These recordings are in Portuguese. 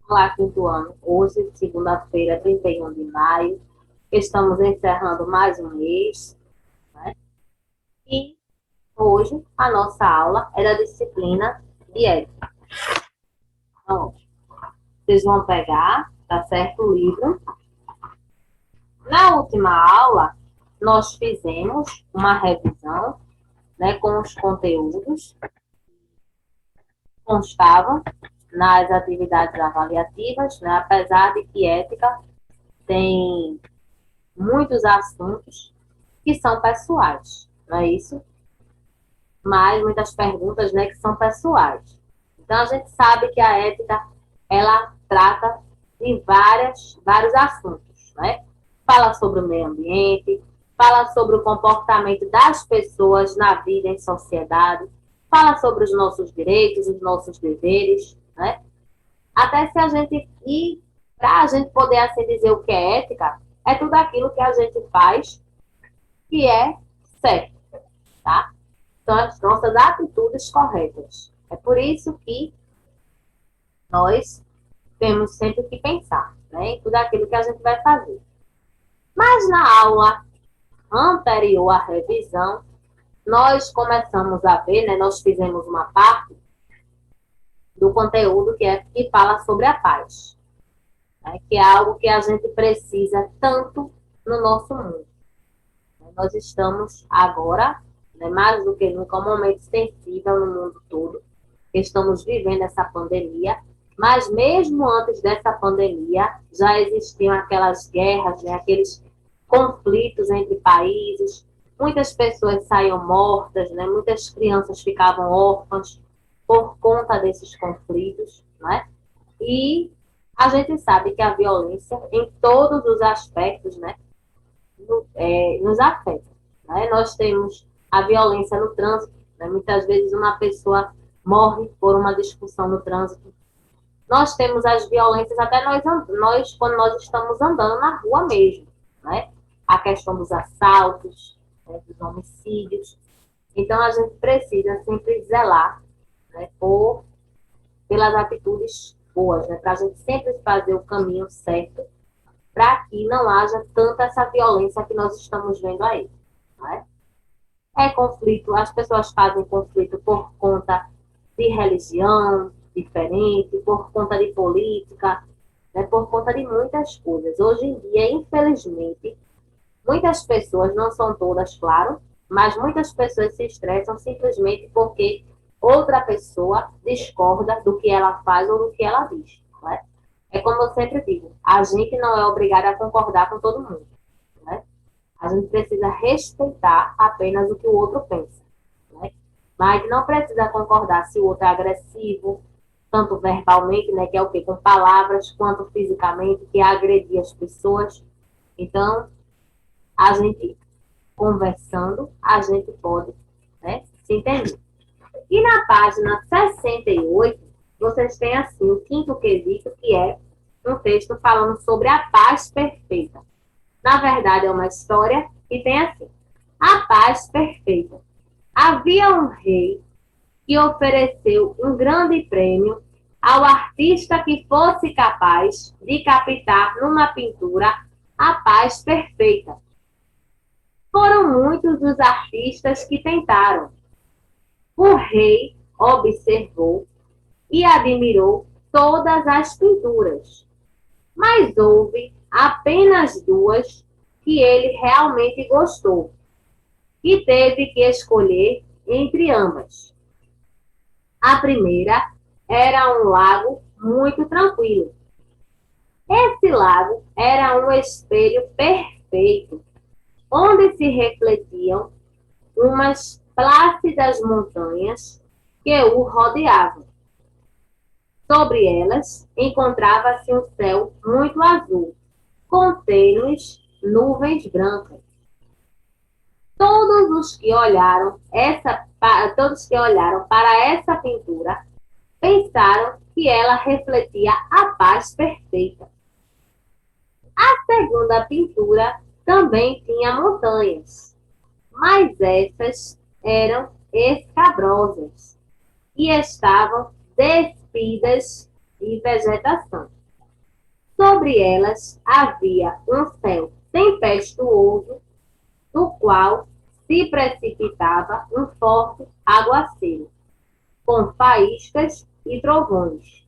Olá, quinto ano. Hoje, segunda-feira, 31 de maio, estamos encerrando mais um mês, né? E hoje a nossa aula é da disciplina de ética. Então, vocês vão pegar, tá certo, o livro. Na última aula, nós fizemos uma revisão, né, com os conteúdos que constavam nas atividades avaliativas, né, apesar de que ética tem muitos assuntos que são pessoais, não é isso? Mas muitas perguntas, né, que são pessoais. Então a gente sabe que a ética ela trata de vários assuntos, né? Fala sobre o meio ambiente, fala sobre o comportamento das pessoas na vida em sociedade, fala sobre os nossos direitos, os nossos deveres, né? Até se a gente ir para a gente poder assim dizer o que é ética, é tudo aquilo que a gente faz que é certo, tá? São as nossas atitudes corretas. É por isso que nós temos sempre que pensar, né, em tudo aquilo que a gente vai fazer. Mas na aula anterior à revisão, nós começamos a ver, né, nós fizemos uma parte do conteúdo que fala sobre a paz, né, que é algo que a gente precisa tanto no nosso mundo. Nós estamos agora, né, mais do que nunca, um momento sensível no mundo todo. Estamos vivendo essa pandemia, mas mesmo antes dessa pandemia, já existiam aquelas guerras, né, aqueles conflitos entre países. Muitas pessoas saíam mortas, né, muitas crianças ficavam órfãs por conta desses conflitos, né? E a gente sabe que a violência, em todos os aspectos, né, nos afeta. Né? Nós temos a violência no trânsito, né? Muitas vezes uma pessoa morre por uma discussão no trânsito. Nós temos as violências até nós quando nós estamos andando na rua mesmo, né? A questão dos assaltos, né? Dos homicídios. Então a gente precisa sempre zelar, né? Pelas atitudes boas, né? Para a gente sempre fazer o caminho certo para que não haja tanta essa violência que nós estamos vendo aí. Né? É conflito, as pessoas fazem conflito por conta de religião diferente, por conta de política, né, por conta de muitas coisas. Hoje em dia, infelizmente, muitas pessoas, não são todas, claro, mas muitas pessoas se estressam simplesmente porque outra pessoa discorda do que ela faz ou do que ela diz. Né? É como eu sempre digo, a gente não é obrigado a concordar com todo mundo. Né? A gente precisa respeitar apenas o que o outro pensa. Né? Mas não precisa concordar se o outro é agressivo, tanto verbalmente, né, que é o quê? Com palavras, quanto fisicamente, que é agredir as pessoas. Então, a gente conversando, a gente pode, né, se entender. E na página 68, vocês têm assim o quinto quesito, que é um texto falando sobre a paz perfeita. Na verdade, é uma história que tem assim: a paz perfeita. Havia um rei que ofereceu um grande prêmio ao artista que fosse capaz de captar numa pintura a paz perfeita. Foram muitos os artistas que tentaram. O rei observou e admirou todas as pinturas, mas houve apenas duas que ele realmente gostou e teve que escolher entre ambas. A primeira era um lago muito tranquilo. Esse lago era um espelho perfeito, onde se refletiam umas plácidas montanhas que o rodeavam. Sobre elas encontrava-se um céu muito azul, com tênues nuvens brancas. Todos os que olharam todos que olharam para essa pintura pensaram que ela refletia a paz perfeita. A segunda pintura também tinha montanhas, mas essas eram escabrosas e estavam despidas de vegetação. Sobre elas havia um céu tempestuoso, do qual se precipitava um forte aguaceiro, com faíscas e trovões.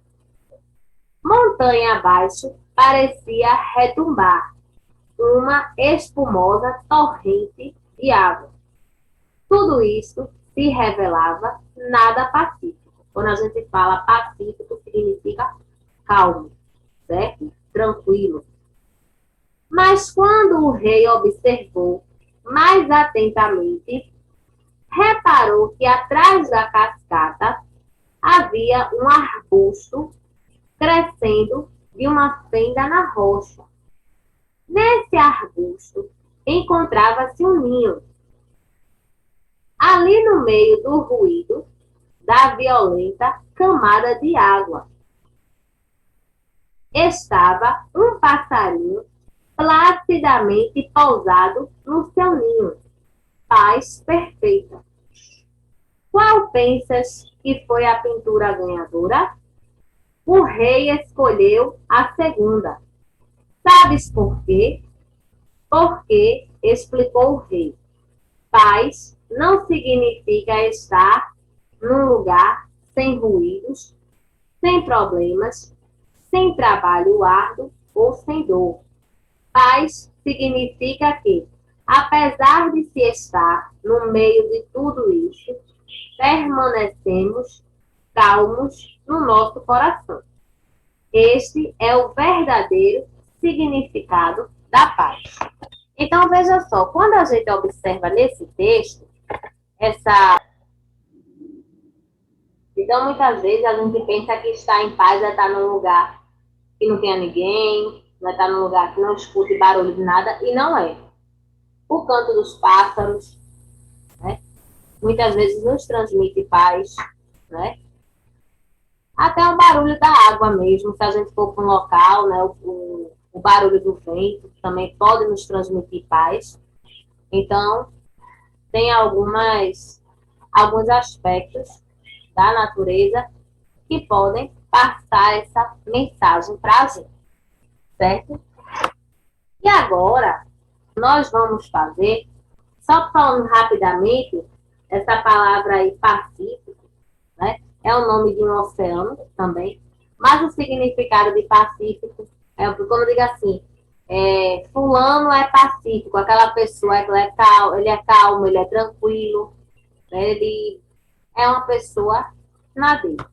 Montanha abaixo parecia retumbar uma espumosa torrente de água. Tudo isso se revelava nada pacífico. Quando a gente fala pacífico, significa calmo, certo? Tranquilo. Mas quando o rei observou mais atentamente, reparou que atrás da cascata havia um arbusto crescendo de uma fenda na rocha. Nesse arbusto encontrava-se um ninho. Ali no meio do ruído da violenta camada de água, estava um passarinho placidamente pousado no seu ninho. Paz perfeita. Qual pensas que foi a pintura ganhadora? O rei escolheu a segunda. Sabes por quê? Porque, explicou o rei, paz não significa estar num lugar sem ruídos, sem problemas, sem trabalho árduo ou sem dor. Paz significa que, apesar de se estar no meio de tudo isso, permanecemos calmos no nosso coração. Este é o verdadeiro significado da paz. Então, veja só, quando a gente observa nesse texto, essa. Então, muitas vezes a gente pensa que estar em paz é estar num lugar que não tenha ninguém, vai estar num lugar que não escute barulho de nada, e não é. O canto dos pássaros, né, muitas vezes nos transmite paz, né? Até o barulho da água mesmo, se a gente for para um local, né, o barulho do vento também pode nos transmitir paz. Então, tem alguns aspectos da natureza que podem passar essa mensagem para a gente, certo? E agora, nós vamos fazer, só falando rapidamente, essa palavra aí, Pacífico, né? É o nome de um oceano também, mas o significado de Pacífico é, quando eu digo assim, fulano é pacífico, aquela pessoa ele é calmo, ele é tranquilo, né? Ele é uma pessoa na dele,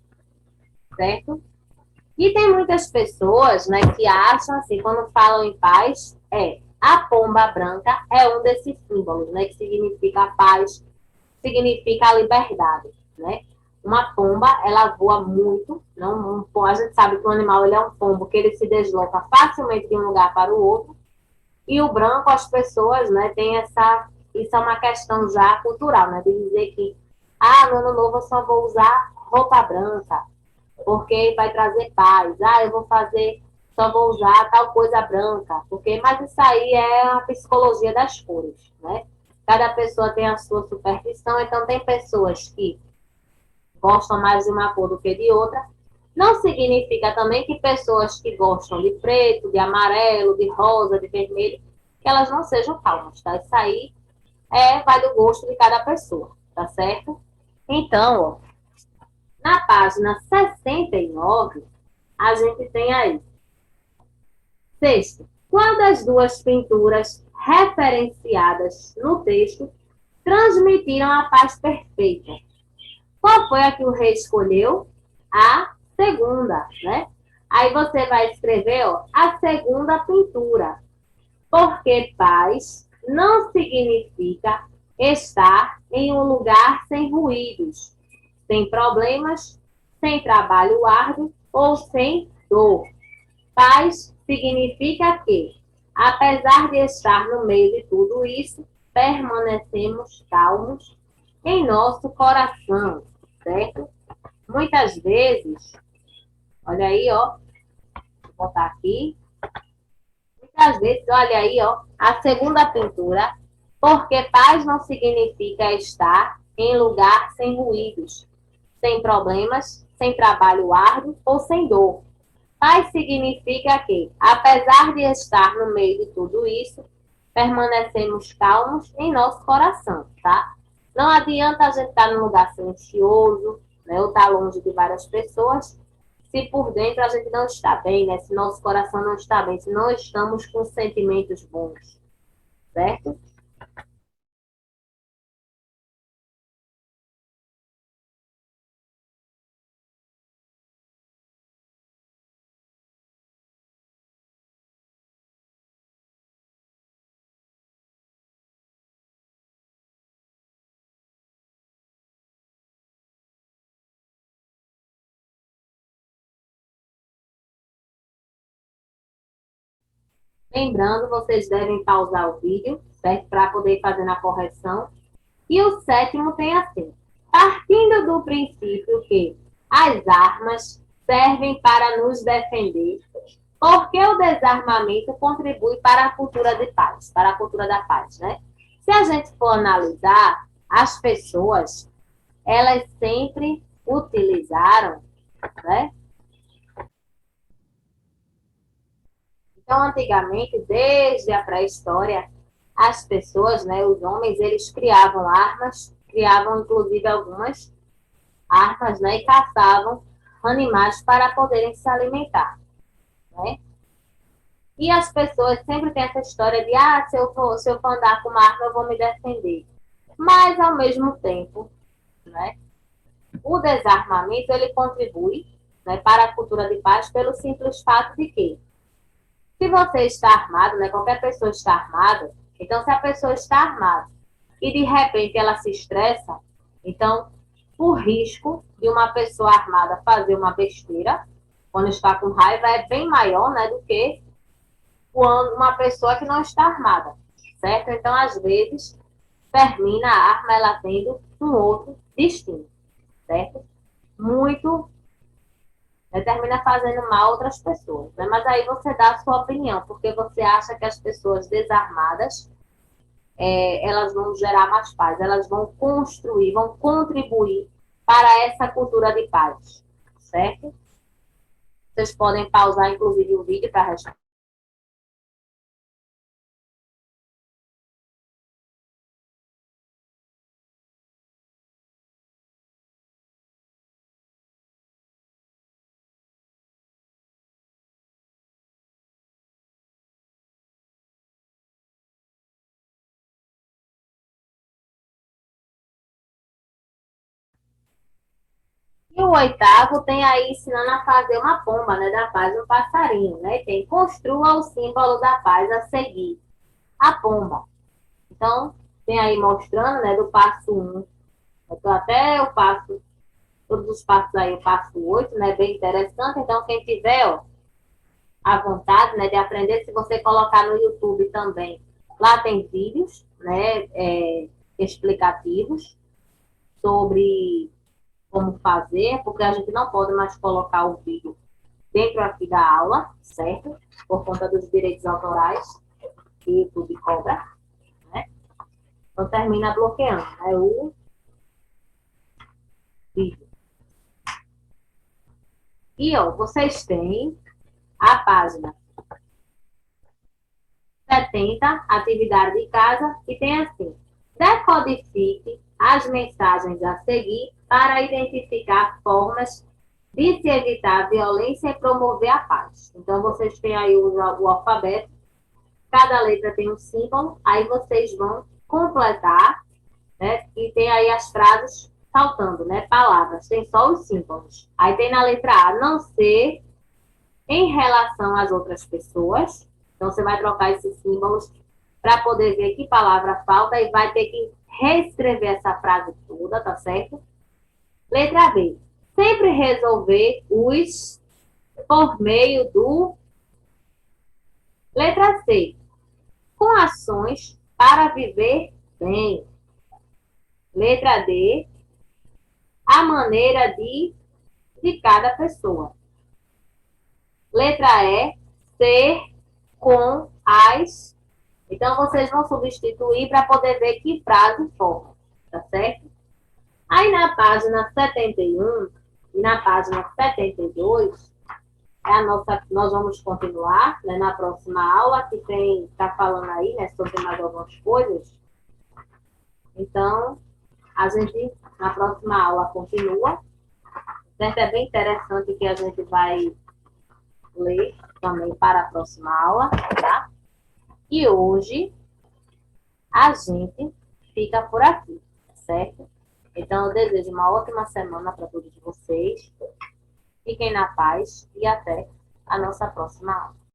certo? E tem muitas pessoas, né, que acham assim, quando falam em paz, a pomba branca é um desses símbolos, né, que significa paz, significa a liberdade, né? Uma pomba, ela voa muito, não, a gente sabe que o animal ele é um pombo, que ele se desloca facilmente de um lugar para o outro, e o branco, as pessoas, né, tem isso é uma questão já cultural, né, de dizer que, no ano novo eu só vou usar roupa branca, porque vai trazer paz. Eu só vou usar tal coisa branca, mas isso aí é a psicologia das cores, né? Cada pessoa tem a sua superstição, então tem pessoas que gostam mais de uma cor do que de outra. Não significa também que pessoas que gostam de preto, de amarelo, de rosa, de vermelho, que elas não sejam calmas, tá? Isso aí vai do gosto de cada pessoa, tá certo? Então, ó, na página 69, a gente tem aí. Sexto, qual das duas pinturas referenciadas no texto transmitiram a paz perfeita? Qual foi a que o rei escolheu? A segunda, né? Aí você vai escrever, ó, a segunda pintura. Porque paz não significa estar em um lugar sem ruídos, sem problemas, sem trabalho árduo ou sem dor. Paz significa que, apesar de estar no meio de tudo isso, permanecemos calmos em nosso coração, certo? Muitas vezes, olha aí, ó, vou botar aqui. Muitas vezes, olha aí, ó, a segunda pintura, porque paz não significa estar em lugar sem ruídos, sem problemas, sem trabalho árduo ou sem dor. Paz significa que, apesar de estar no meio de tudo isso, permanecemos calmos em nosso coração, tá? Não adianta a gente estar num lugar silencioso, né, ou estar longe de várias pessoas, se por dentro a gente não está bem, né? Se nosso coração não está bem, se não estamos com sentimentos bons, certo? Lembrando, vocês devem pausar o vídeo, certo? Para poder fazer na correção. E o sétimo tem assim: partindo do princípio que as armas servem para nos defender, porque o desarmamento contribui para a cultura de paz, para a cultura da paz, né? Se a gente for analisar, as pessoas, elas sempre utilizaram, né? Então, antigamente, desde a pré-história, as pessoas, né, os homens, eles criavam armas, criavam inclusive algumas armas, né, e caçavam animais para poderem se alimentar, né? E as pessoas sempre têm essa história de, se eu for andar com uma arma, eu vou me defender. Mas, ao mesmo tempo, né, o desarmamento, ele contribui, né, para a cultura de paz pelo simples fato de que, se você está armado, né, qualquer pessoa está armada, então se a pessoa está armada e de repente ela se estressa, então o risco de uma pessoa armada fazer uma besteira quando está com raiva é bem maior, né, do que quando uma pessoa que não está armada, certo? Então, às vezes, termina a arma ela tendo um outro destino, certo? Muito, termina fazendo mal a outras pessoas, né? Mas aí você dá a sua opinião, porque você acha que as pessoas desarmadas, elas vão gerar mais paz, elas vão construir, vão contribuir para essa cultura de paz, certo? Vocês podem pausar, inclusive, o vídeo para responder. E o oitavo tem aí ensinando a fazer uma pomba, né, da paz, um passarinho, né? Tem construa o símbolo da paz a seguir, a pomba. Então, tem aí mostrando, né, do passo um, até o passo, todos os passos aí, o passo 8, né, bem interessante. Então, quem tiver, ó, a vontade, né, de aprender, se você colocar no YouTube também, lá tem vídeos, né, explicativos sobre como fazer, porque a gente não pode mais colocar o vídeo dentro aqui da aula, certo? Por conta dos direitos autorais que o YouTube cobra, né? Então termina bloqueando, né? O vídeo. E ó, vocês têm a página 70, atividade de casa, e tem assim: decodifique as mensagens a seguir para identificar formas de se evitar a violência e promover a paz. Então, vocês têm aí o alfabeto, cada letra tem um símbolo, aí vocês vão completar, né? E tem aí as frases faltando, né? Palavras, tem só os símbolos. Aí tem na letra A, não ser em relação às outras pessoas. Então, você vai trocar esses símbolos para poder ver que palavra falta e vai ter que reescrever essa frase toda, tá certo? Letra B. Sempre resolver os por meio do. Letra C. Com ações para viver bem. Letra D. A maneira de cada pessoa. Letra E. Ser com as. Então, vocês vão substituir para poder ver que frase forma, tá certo? Aí na página 71 e na página 72, Nós vamos continuar, né, na próxima aula, que tá falando aí, né, sobre mais algumas coisas. Então, a gente, na próxima aula, continua. Certo? É bem interessante que a gente vai ler também para a próxima aula, tá? E hoje a gente fica por aqui, certo? Então, eu desejo uma ótima semana para todos vocês. Fiquem na paz e até a nossa próxima aula.